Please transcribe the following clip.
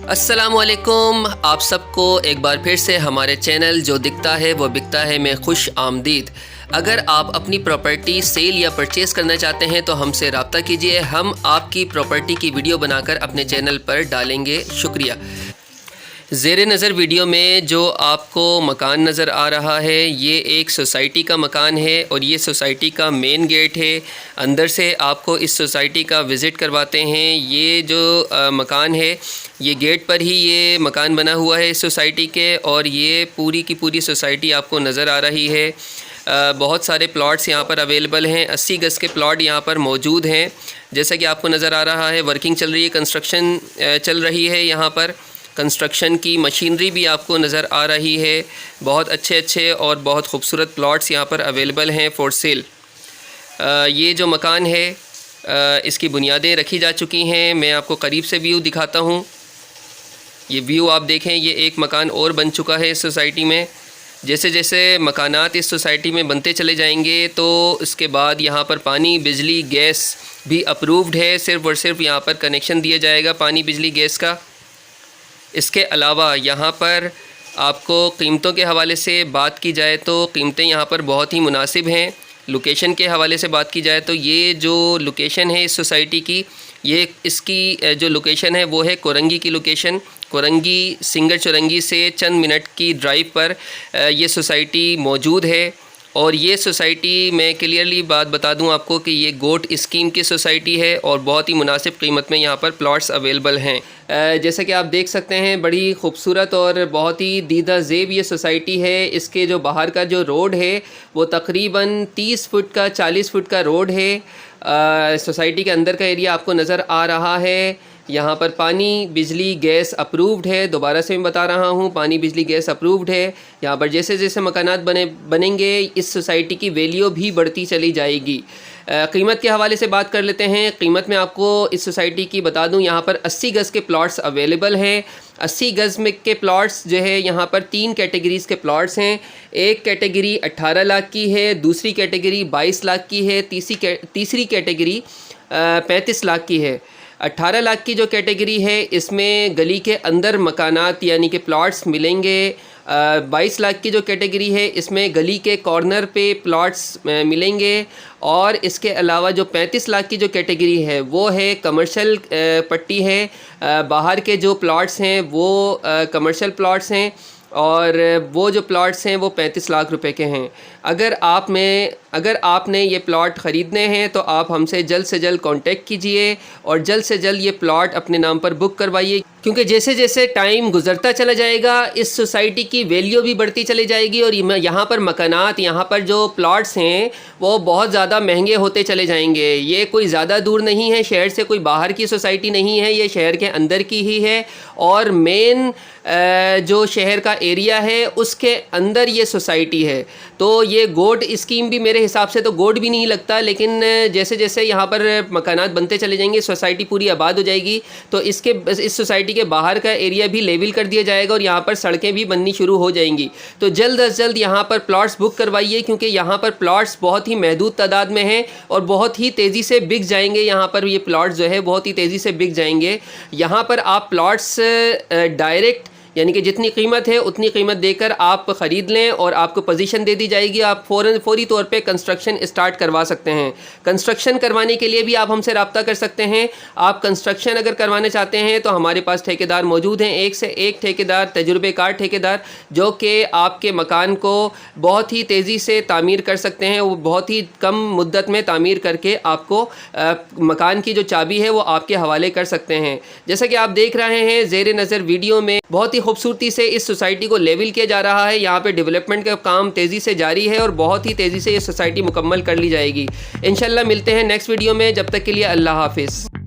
अस्सलामुअलैकुम, आप सबको एक बार फिर से हमारे चैनल जो दिखता है वो बिकता है में खुश आमदीद। अगर आप अपनी प्रॉपर्टी सेल या परचेज़ करना चाहते हैं तो हमसे रब्ता कीजिए, हम आपकी प्रॉपर्टी की वीडियो बनाकर अपने चैनल पर डालेंगे। शुक्रिया। ज़ेरे नज़र वीडियो में जो आपको मकान नज़र आ रहा है ये एक सोसाइटी का मकान है और ये सोसाइटी का मेन गेट है। अंदर से आपको इस सोसाइटी का विज़िट करवाते हैं। ये जो मकान है ये गेट पर ही ये मकान बना हुआ है इस सोसाइटी के, और ये पूरी की पूरी सोसाइटी आपको नज़र आ रही है। बहुत सारे प्लॉट्स यहाँ पर अवेलेबल हैं। 80 गज़ के प्लॉट यहाँ पर मौजूद हैं। जैसा कि आपको नज़र आ रहा है वर्किंग चल रही है, कंस्ट्रक्शन चल रही है। यहाँ पर कंस्ट्रक्शन की मशीनरी भी आपको नज़र आ रही है। बहुत अच्छे और बहुत खूबसूरत प्लॉट्स यहाँ पर अवेलेबल हैं फॉर सेल। ये जो मकान है इसकी बुनियादें रखी जा चुकी हैं। मैं आपको करीब से व्यू दिखाता हूँ। ये व्यू आप देखें, ये एक मकान और बन चुका है इस सोसाइटी में। जैसे जैसे मकानात इस सोसाइटी में बनते चले जाएंगे तो उसके बाद यहाँ पर पानी, बिजली, गैस भी अप्रूव्ड है। सिर्फ़ और सिर्फ यहाँ पर कनेक्शन दिया जाएगा पानी, बिजली, गैस का। इसके अलावा यहाँ पर आपको कीमतों के हवाले से बात की जाए तो कीमतें यहाँ पर बहुत ही मुनासिब हैं। लोकेशन के हवाले से बात की जाए तो ये जो लोकेशन है इस सोसाइटी की, ये इसकी जो लोकेशन है वो है कोरंगी की लोकेशन। कोरंगी सिंगर चौरंगी से चंद मिनट की ड्राइव पर ये सोसाइटी मौजूद है। और ये सोसाइटी, मैं क्लियरली बात बता दूं आपको कि ये गोट स्कीम की सोसाइटी है और बहुत ही मुनासिब कीमत में यहाँ पर प्लॉट्स अवेलेबल हैं। जैसे कि आप देख सकते हैं बड़ी खूबसूरत और बहुत ही दीदा ज़ेब ये सोसाइटी है। इसके जो बाहर का जो रोड है वो तकरीबन 30 फुट का 40 फुट का रोड है। सोसाइटी के अंदर का एरिया आपको नज़र आ रहा है। यहाँ पर पानी, बिजली, गैस अप्रूव्ड है। दोबारा से मैं बता रहा हूँ, पानी, बिजली, गैस अप्रूव्ड है। यहाँ पर जैसे जैसे मकानात बनेंगे इस सोसाइटी की वैल्यू भी बढ़ती चली जाएगी। कीमत के हवाले से बात कर लेते हैं। कीमत में आपको इस सोसाइटी की बता दूं, यहाँ पर 80 गज़ के प्लॉट्स अवेलेबल हैं। 80 गज़ में के प्लॉट्स जो है यहाँ पर 3 कैटेगरीज़ के प्लॉट्स हैं। एक कैटेगरी 18 लाख की है, दूसरी कैटेगरी 22 लाख की है, तीसरी कैटेगरी 35 लाख की है। 18 लाख की जो कैटेगरी है इसमें गली के अंदर मकानात यानी कि प्लॉट्स मिलेंगे। 22 लाख की जो कैटेगरी है इसमें गली के कॉर्नर पे प्लॉट्स मिलेंगे। और इसके अलावा जो 35 लाख की जो कैटेगरी है वो है कमर्शियल पट्टी है। बाहर के जो प्लॉट्स हैं वो कमर्शियल प्लॉट्स हैं और वो जो प्लॉट्स हैं वो 35 लाख रुपए के हैं। अगर आपने ये प्लॉट ख़रीदने हैं तो आप हमसे जल्द से जल्द कांटेक्ट कीजिए और जल्द से जल्द ये प्लॉट अपने नाम पर बुक करवाइए, क्योंकि जैसे जैसे टाइम गुजरता चला जाएगा इस सोसाइटी की वैल्यू भी बढ़ती चली जाएगी और यहाँ पर मकानात, यहाँ पर जो प्लॉट्स हैं वो बहुत ज़्यादा महंगे होते चले जाएंगे। ये कोई ज़्यादा दूर नहीं है, शहर से कोई बाहर की सोसाइटी नहीं है, ये शहर के अंदर की ही है। और मेन जो शहर का एरिया है उसके अंदर ये सोसाइटी है। तो ये गोट स्कीम भी मेरे हिसाब से तो गोट भी नहीं लगता, लेकिन जैसे जैसे यहाँ पर मकानात बनते चले जाएंगे सोसाइटी पूरी आबाद हो जाएगी तो इस सोसाइटी के बाहर का एरिया भी लेवल कर दिया जाएगा और यहाँ पर सड़कें भी बननी शुरू हो जाएंगी। तो जल्द अज जल्द यहाँ पर प्लॉट्स बुक करवाइए, क्योंकि यहाँ पर प्लॉट्स बहुत ही महदूद तादाद में हैं और बहुत ही तेज़ी से बिक जाएंगे। यहाँ पर ये प्लॉट्स जो है बहुत ही तेज़ी से बिक जाएंगे। यहाँ पर आप प्लॉट्स डायरेक्ट यानी कि जितनी कीमत है उतनी कीमत देकर आप ख़रीद लें और आपको पोजीशन दे दी जाएगी। आप फौरी तौर पे कंस्ट्रक्शन स्टार्ट करवा सकते हैं। कंस्ट्रक्शन करवाने के लिए भी आप हमसे रब्ता कर सकते हैं। आप कंस्ट्रक्शन अगर करवाना चाहते हैं तो हमारे पास ठेकेदार मौजूद हैं, एक से एक ठेकेदार, तजुर्बेकार ठेकेदार, जो कि आपके मकान को बहुत ही तेज़ी से तामीर कर सकते हैं। वो बहुत ही कम मुद्दत में तामीर करके आपको मकान की जो चाबी है वो आपके हवाले कर सकते हैं। जैसा कि आप देख रहे हैं ज़ेरे नज़र वीडियो में बहुत ही खूबसूरती से इस सोसाइटी को लेवल किया जा रहा है। यहाँ पे डेवलपमेंट का काम तेज़ी से जारी है और बहुत ही तेज़ी से ये सोसाइटी मुकम्मल कर ली जाएगी। इंशाल्लाह मिलते हैं नेक्स्ट वीडियो में। जब तक के लिए अल्लाह हाफिज़।